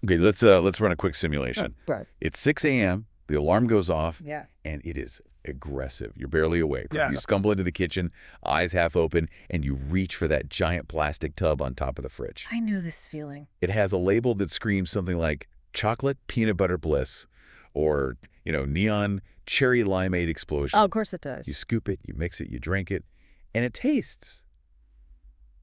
Okay, let's run a quick simulation. Right. It's 6 a.m., the alarm goes off, Yeah. and it is aggressive. You're barely awake. Yeah. You stumble into the kitchen, eyes half open, and you reach for that giant plastic tub on top of the fridge. I knew this feeling. It has a label that screams something like chocolate peanut butter bliss or, neon cherry limeade explosion. Oh, of course it does. You scoop it, you mix it, you drink it, and it tastes,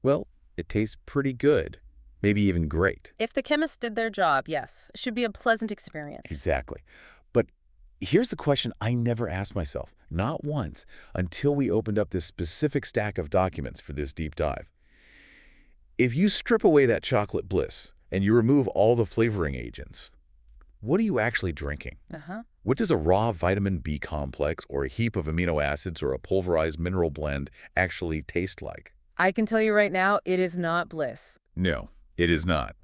well, it tastes pretty good, maybe even great. If the chemist did their job, yes, it should be a pleasant experience. Exactly. But here's the question I never asked myself, not once, until we opened up this specific stack of documents for this deep dive. If you strip away that chocolate bliss and you remove all the flavoring agents, what are you actually drinking? What does a raw vitamin B complex or a heap of amino acids or a pulverized mineral blend actually taste like? I can tell you right now, it is not bliss. No, it is not.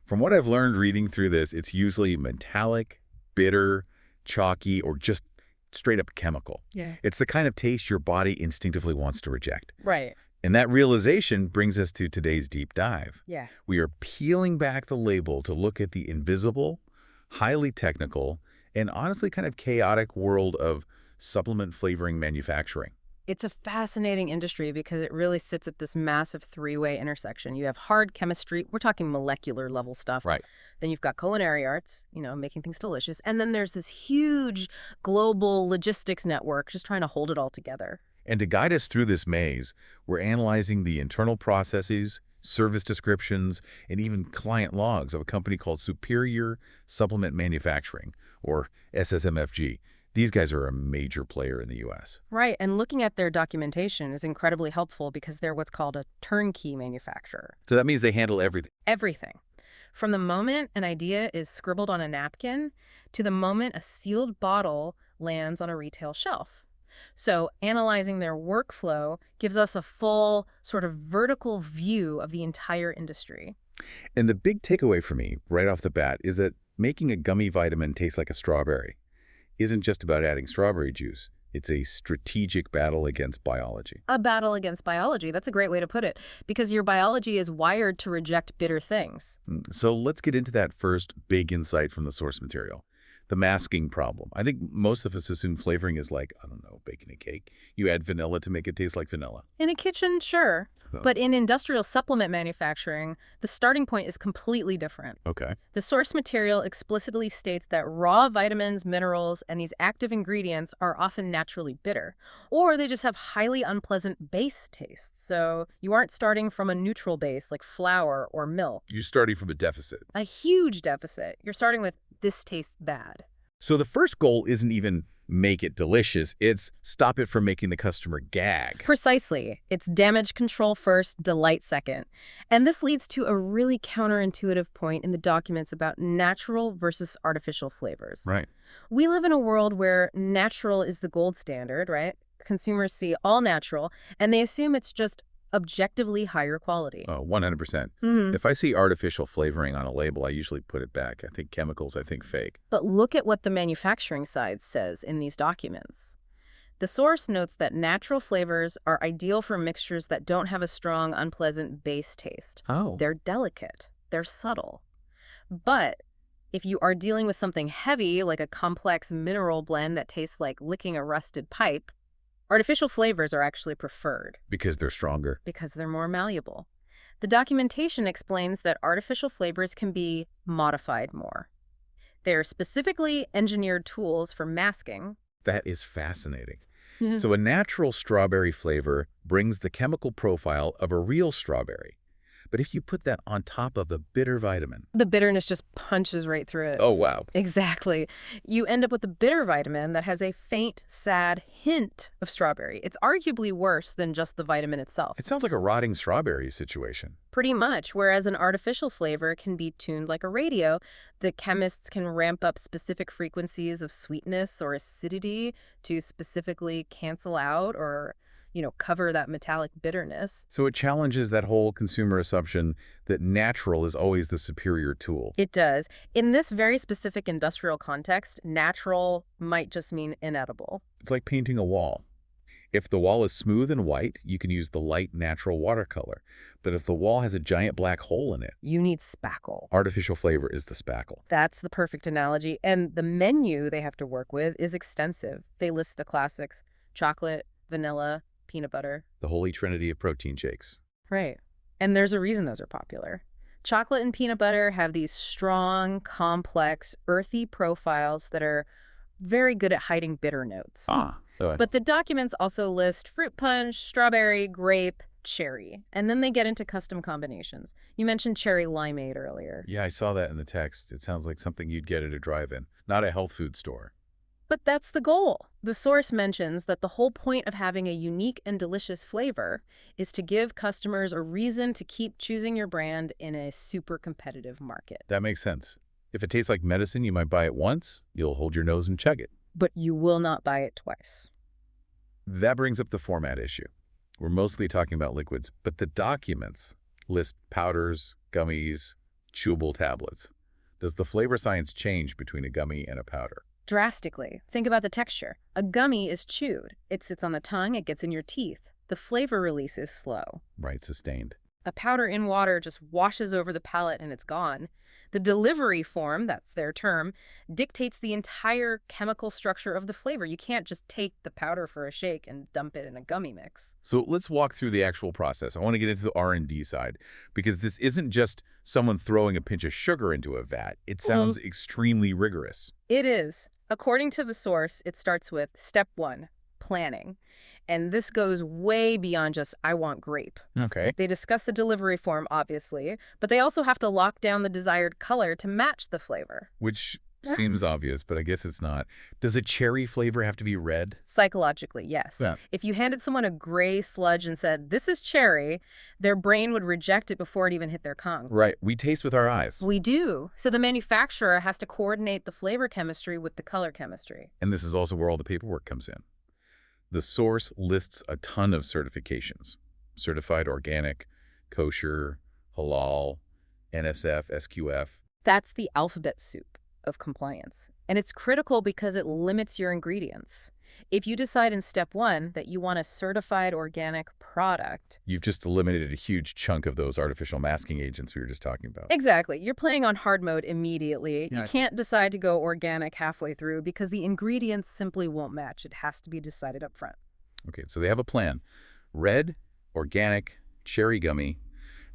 From what I've learned reading through this, it's usually metallic, bitter, chalky, or just straight up chemical. Yeah. It's the kind of taste your body instinctively wants to reject. Right. And that realization brings us to today's deep dive. Yeah. We are peeling back the label to look at the invisible, highly technical, and honestly kind of chaotic world of supplement flavoring manufacturing. It's a fascinating industry because it really sits at this massive three-way intersection. You have hard chemistry, we're talking molecular level stuff. Right. Then you've got culinary arts, making things delicious. And then there's this huge global logistics network just trying to hold it all together. And to guide us through this maze, we're analyzing the internal processes, service descriptions, and even client logs of a company called Superior Supplement Manufacturing, or SSMFG. These guys are a major player in the U.S. Right, and looking at their documentation is incredibly helpful because they're what's called a turnkey manufacturer. So that means they handle everything. Everything. From the moment an idea is scribbled on a napkin to the moment a sealed bottle lands on a retail shelf. So analyzing their workflow gives us a full sort of vertical view of the entire industry. And the big takeaway for me right off the bat is that making a gummy vitamin taste like a strawberry isn't just about adding strawberry juice. It's a strategic battle against biology. A battle against biology. That's a great way to put it, because your biology is wired to reject bitter things. So let's get into that first big insight from the source material. The masking problem. I think most of us assume flavoring is like, I don't know, baking a cake. You add vanilla to make it taste like vanilla. In a kitchen, sure. But in industrial supplement manufacturing, the starting point is completely different. Okay. The source material explicitly states that raw vitamins, minerals, and these active ingredients are often naturally bitter, or they just have highly unpleasant base tastes. So you aren't starting from a neutral base like flour or milk. You're starting from a deficit. A huge deficit. You're starting with this tastes bad. So the first goal isn't even make it delicious, it's stop it from making the customer gag. Precisely. It's damage control first, delight second. And this leads to a really counterintuitive point in the documents about natural versus artificial flavors. Right. We live in a world where natural is the gold standard, right? Consumers see all natural, and they assume it's just objectively higher quality. Oh, 100%. Mm-hmm. If I see artificial flavoring on a label, I usually put it back. I think chemicals, I think fake. But look at what the manufacturing side says in these documents. The source notes that natural flavors are ideal for mixtures that don't have a strong, unpleasant base taste. Oh. They're delicate. They're subtle. But if you are dealing with something heavy, like a complex mineral blend that tastes like licking a rusted pipe, artificial flavors are actually preferred. Because they're stronger. Because they're more malleable. The documentation explains that artificial flavors can be modified more. They're specifically engineered tools for masking. That is fascinating. So a natural strawberry flavor brings the chemical profile of a real strawberry. But if you put that on top of a bitter vitamin... The bitterness just punches right through it. Oh, wow. Exactly. You end up with a bitter vitamin that has a faint, sad hint of strawberry. It's arguably worse than just the vitamin itself. It sounds like a rotting strawberry situation. Pretty much, whereas an artificial flavor can be tuned like a radio. The chemists can ramp up specific frequencies of sweetness or acidity to specifically cancel out or cover that metallic bitterness. So it challenges that whole consumer assumption that natural is always the superior tool. It does. In this very specific industrial context, natural might just mean inedible. It's like painting a wall. If the wall is smooth and white, you can use the light natural watercolor. But if the wall has a giant black hole in it, You need spackle. artificial flavor is the spackle. That's the perfect analogy. And the menu they have to work with is extensive. They list the classics: chocolate, vanilla, peanut butter. The holy trinity of protein shakes. Right. And there's a reason those are popular. Chocolate and peanut butter have these strong, complex, earthy profiles that are very good at hiding bitter notes. But the documents also list fruit punch, strawberry, grape, cherry. And then they get into custom combinations. You mentioned cherry limeade earlier. yeah, I saw that in the text. It sounds like something you'd get at a drive-in, not a health food store. But that's the goal. The source mentions that the whole point of having a unique and delicious flavor is to give customers a reason to keep choosing your brand in a super competitive market. That makes sense. If it tastes like medicine, you might buy it once, you'll hold your nose and chug it. But you will not buy it twice. That brings up the format issue. We're mostly talking about liquids, but the documents list powders, gummies, chewable tablets. Does the flavor science change between a gummy and a powder? Drastically. Think about the texture. A gummy is chewed. It sits on the tongue, it gets in your teeth. The flavor release is slow. Right, sustained. A powder in water just washes over the palate and it's gone. The delivery form, that's their term, dictates the entire chemical structure of the flavor. You can't just take the powder for a shake and dump it in a gummy mix. So let's walk through the actual process. I want to get into the R&D side, because this isn't just someone throwing a pinch of sugar into a vat. It sounds extremely rigorous. It is. According to the source, it starts with step 1, planning. And this goes way beyond just, I want grape. Okay. They discuss the delivery form, obviously, but they also have to lock down the desired color to match the flavor. Which seems obvious, but I guess it's not. Does a cherry flavor have to be red? Psychologically, yes. Yeah. If you handed someone a gray sludge and said, this is cherry, their brain would reject it before it even hit their tongue. Right. We taste with our eyes. We do. So the manufacturer has to coordinate the flavor chemistry with the color chemistry. And this is also where all the paperwork comes in. The source lists a ton of certifications: certified organic, kosher, halal, NSF, SQF. That's the alphabet soup of compliance. And it's critical because it limits your ingredients. If you decide in step 1 that you want a certified organic product, You've just eliminated a huge chunk of those artificial masking agents we were just talking about. exactly, you're playing on hard mode immediately. Yeah. You can't decide to go organic halfway through because the ingredients simply won't match. It has to be decided up front. Okay, so they have a plan. Red, organic, cherry gummy.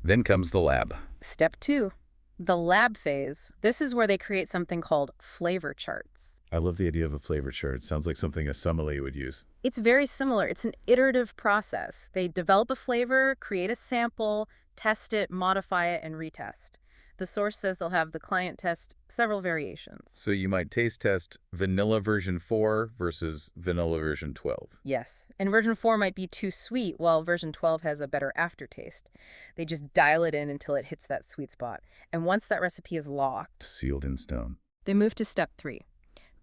Then comes the lab. Step 2, the lab phase. This is where they create something called flavor charts. I love the idea of a flavor chart. It sounds like something a sommelier would use. It's very similar. It's an iterative process. They develop a flavor, create a sample, test it, modify it, and retest. The source says they'll have the client test several variations. So you might taste test vanilla version 4 versus vanilla version 12. Yes, and version 4 might be too sweet, while version 12 has a better aftertaste. They just dial it in until it hits that sweet spot. And once that recipe is locked, Sealed in stone. they move to step 3,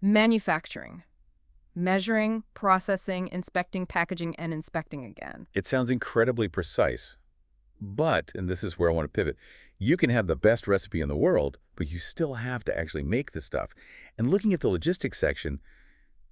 manufacturing. Measuring, processing, inspecting, packaging, and inspecting again. It sounds incredibly precise. But, and this is where I want to pivot, you can have the best recipe in the world, but you still have to actually make the stuff. And looking at the logistics section,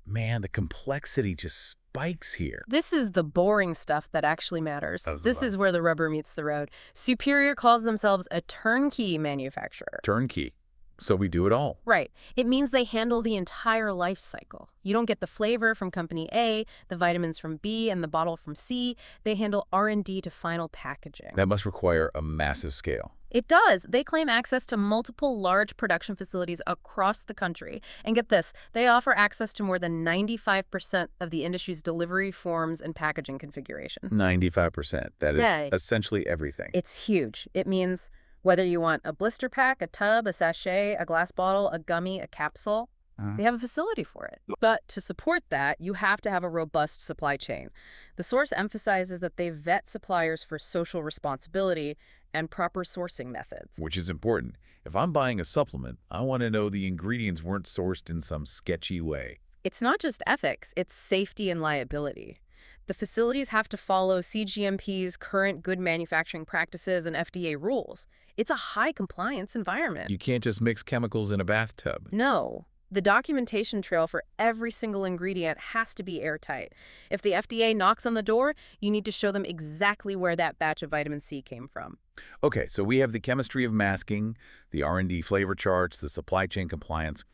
man, the complexity just spikes here. This is the boring stuff that actually matters. This is where the rubber meets the road. Superior calls themselves a turnkey manufacturer. Turnkey. So we do it all. Right. It means they handle the entire life cycle. You don't get the flavor from company A, the vitamins from B, and the bottle from C. They handle R&D to final packaging. That must require a massive scale. It does. They claim access to multiple large production facilities across the country. And get this, they offer access to more than 95% of the industry's delivery forms and packaging configuration. 95%. That is Yeah. essentially everything. It's huge. It means whether you want a blister pack, a tub, a sachet, a glass bottle, a gummy, a capsule, they have a facility for it. But to support that, you have to have a robust supply chain. The source emphasizes that they vet suppliers for social responsibility and proper sourcing methods. Which is important. If I'm buying a supplement, I want to know the ingredients weren't sourced in some sketchy way. It's not just ethics, it's safety and liability. The facilities have to follow CGMP's current good manufacturing practices and FDA rules. It's a high compliance environment. You can't just mix chemicals in a bathtub. No. The documentation trail for every single ingredient has to be airtight. If the FDA knocks on the door, you need to show them exactly where that batch of vitamin C came from. Okay, so we have the chemistry of masking, the R&D flavor charts, the supply chain compliance.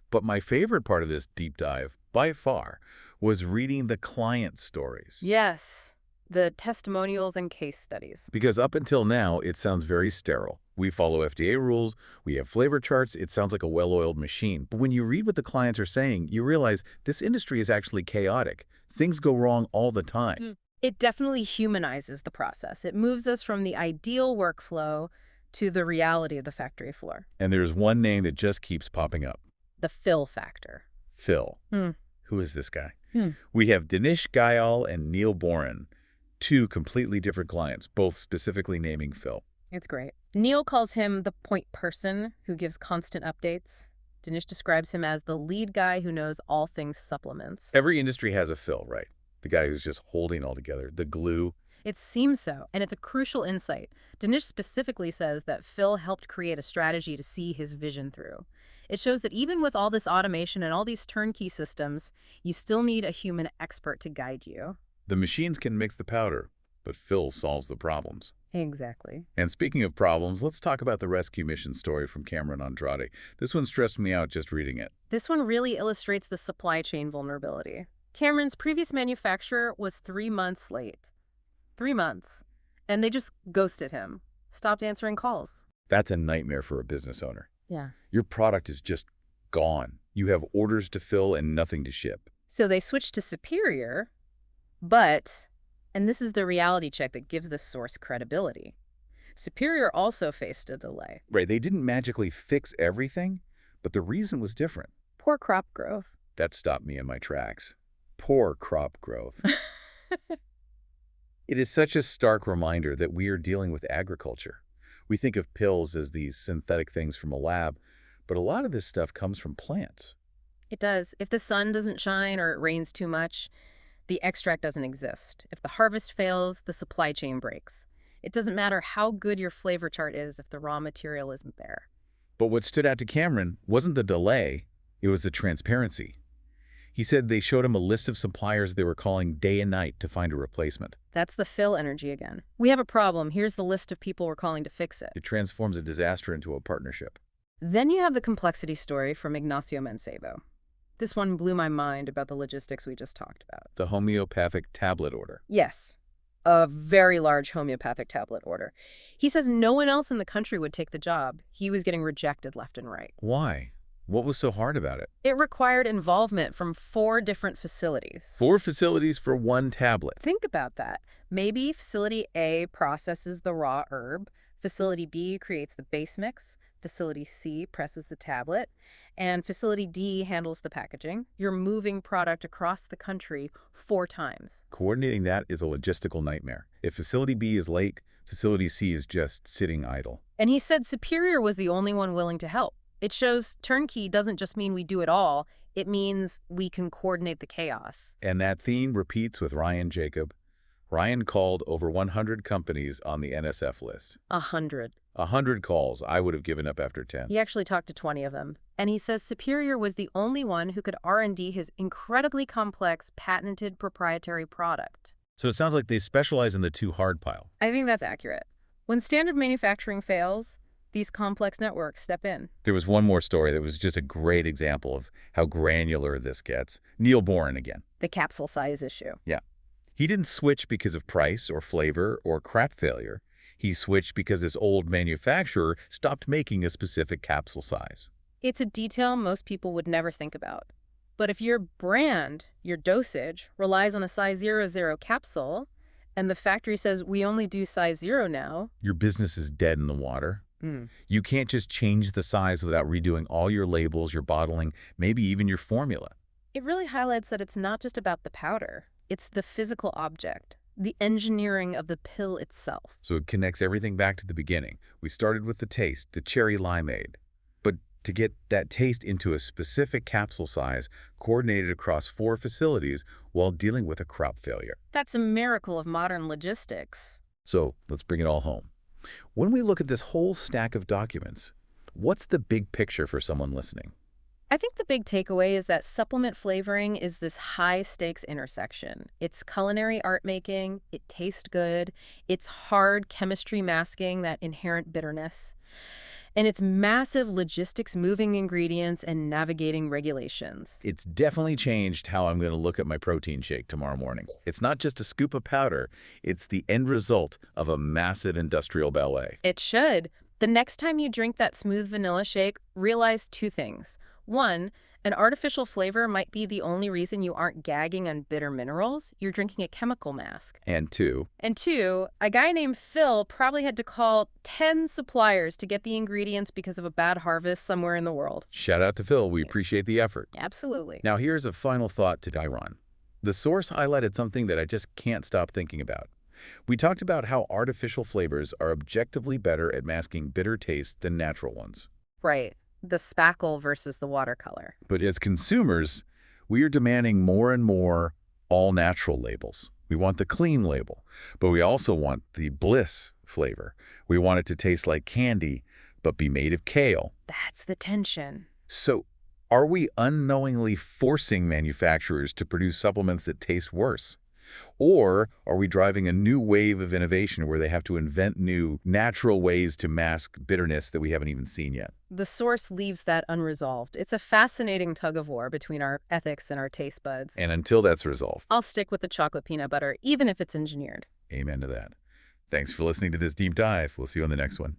But my favorite part of this deep dive, by far, was reading the client stories. Yes, the testimonials and case studies. Because up until now, it sounds very sterile. We follow FDA rules, we have flavor charts, it sounds like a well-oiled machine. But when you read what the clients are saying, you realize this industry is actually chaotic. Things go wrong all the time. It definitely humanizes the process. It moves us from the ideal workflow to the reality of the factory floor. And there's one name that just keeps popping up. The fill factor. Phil. Who is this guy? Hmm. We have Dinesh Gayal and Neil Boren, two completely different clients, both specifically naming Phil. It's great. Neil calls him the point person who gives constant updates. Dinesh describes him as the lead guy who knows all things supplements. Every industry has a Phil, right? The guy who's just holding all together, the glue. It seems so, and it's a crucial insight. Dinesh specifically says that Phil helped create a strategy to see his vision through. It shows that even with all this automation and all these turnkey systems, you still need a human expert to guide you. The machines can mix the powder, but Phil solves the problems. Exactly. And speaking of problems, let's talk about the rescue mission story from Cameron Andrade. This one stressed me out just reading it. This one really illustrates the supply chain vulnerability. Cameron's previous manufacturer was 3 months late. 3 months. And they just ghosted him. Stopped answering calls. That's a nightmare for a business owner. Yeah. Your product is just gone. You have orders to fill and nothing to ship. So they switched to Superior, but, and this is the reality check that gives this source credibility, Superior also faced a delay. Right, they didn't magically fix everything, but the reason was different. Poor crop growth. That stopped me in my tracks. Poor crop growth. It is such a stark reminder that we are dealing with agriculture. We think of pills as these synthetic things from a lab, but a lot of this stuff comes from plants. It does. If the sun doesn't shine or it rains too much, the extract doesn't exist. If the harvest fails, the supply chain breaks. It doesn't matter how good your flavor chart is if the raw material isn't there. But what stood out to Cameron wasn't the delay, it was the transparency. He said they showed him a list of suppliers they were calling day and night to find a replacement. That's the Phil energy again. We have a problem. Here's the list of people we're calling to fix it. It transforms a disaster into a partnership. Then you have the complexity story from Ignacio Mancebo. This one blew my mind about the logistics we just talked about. The homeopathic tablet order. Yes, a very large homeopathic tablet order. He says no one else in the country would take the job. He was getting rejected left and right. Why? What was so hard about it? It required involvement from 4 different facilities. 4 facilities for 1 tablet. Think about that. Maybe Facility A processes the raw herb, Facility B creates the base mix, Facility C presses the tablet, and Facility D handles the packaging. You're moving product across the country 4 times. Coordinating that is a logistical nightmare. If Facility B is late, Facility C is just sitting idle. And he said Superior was the only one willing to help. It shows turnkey doesn't just mean we do it all. It means we can coordinate the chaos. And that theme repeats with Ryan Jacob. Ryan called over 100 companies on the NSF list. 100. 100 calls. I would have given up after 10. He actually talked to 20 of them. And he says Superior was the only one who could R&D his incredibly complex, patented proprietary product. So it sounds like they specialize in the too hard pile. I think that's accurate. When standard manufacturing fails, these complex networks step in. There was one more story that was just a great example of how granular this gets. Neil Boren again. The capsule size issue. Yeah. He didn't switch because of price or flavor or crap failure. He switched because his old manufacturer stopped making a specific capsule size. It's a detail most people would never think about. But if your brand, your dosage, relies on a size 00 capsule, and the factory says we only do size 0 now, your business is dead in the water. You can't just change the size without redoing all your labels, your bottling, maybe even your formula. It really highlights that it's not just about the powder. It's the physical object, the engineering of the pill itself. So it connects everything back to the beginning. We started with the taste, the cherry limeade. But to get that taste into a specific capsule size, coordinated across 4 facilities while dealing with a crop failure. That's a miracle of modern logistics. So let's bring it all home. When we look at this whole stack of documents, what's the big picture for someone listening? I think the big takeaway is that supplement flavoring is this high-stakes intersection. It's culinary art making, it tastes good, it's hard chemistry masking that inherent bitterness, and it's massive logistics moving ingredients and navigating regulations. It's definitely changed how I'm going to look at my protein shake tomorrow morning. It's not just a scoop of powder, it's the end result of a massive industrial ballet. It should. The next time you drink that smooth vanilla shake, realize two things. One, an artificial flavor might be the only reason you aren't gagging on bitter minerals. You're drinking a chemical mask. And two, And two, a guy named Phil probably had to call 10 suppliers to get the ingredients because of a bad harvest somewhere in the world. shout out to Phil, we appreciate the effort. Absolutely. Now here's a final thought to Dairon. The source highlighted something that I just can't stop thinking about. We talked about how artificial flavors are objectively better at masking bitter tastes than natural ones. Right. The spackle versus the watercolor. But as consumers, we are demanding more and more all-natural labels. We want the clean label, but we also want the bliss flavor. We want it to taste like candy, but be made of kale. That's the tension. So are we unknowingly forcing manufacturers to produce supplements that taste worse? Or are we driving a new wave of innovation where they have to invent new, natural ways to mask bitterness that we haven't even seen yet? The source leaves that unresolved. It's a fascinating tug-of-war between our ethics and our taste buds. And until that's resolved, I'll stick with the chocolate peanut butter, even if it's engineered. amen to that. Thanks for listening to this deep dive. We'll see you on the next one.